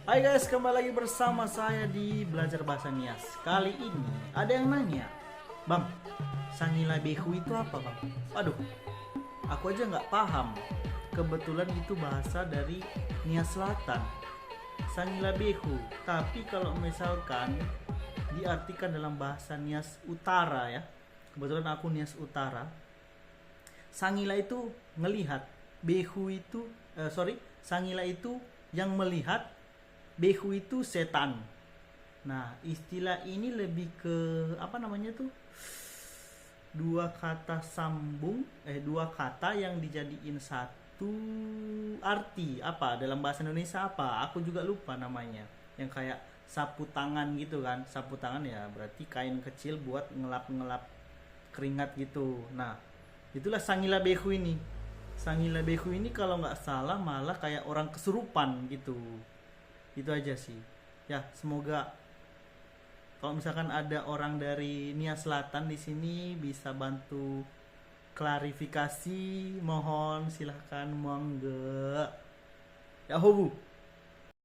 Hai guys, kembali lagi bersama saya di Belajar Bahasa Nias. Kali ini ada yang nanya, Bang, Sangila Behu itu apa bang? Aduh, aku aja nggak paham. Kebetulan itu bahasa dari Nias Selatan, Sangila Behu. Tapi kalau misalkan diartikan dalam bahasa Nias Utara ya, kebetulan aku Nias Utara. Sangila itu ngelihat, Behu itu, Sangila itu yang melihat, Behu itu setan. Nah, istilah ini lebih ke apa namanya tuh? Dua kata sambung, dua kata yang dijadiin satu arti. Apa? Dalam bahasa Indonesia apa? Aku juga lupa namanya. Yang kayak sapu tangan gitu kan. Sapu tangan ya berarti kain kecil buat ngelap-ngelap keringat gitu. Nah, itulah Sangila Behu ini. Sangila Behu ini kalau nggak salah malah kayak orang kesurupan gitu. Itu aja sih ya, semoga kalau misalkan ada orang dari Nia Selatan di sini bisa bantu klarifikasi, mohon silahkan, monggo ya hobu.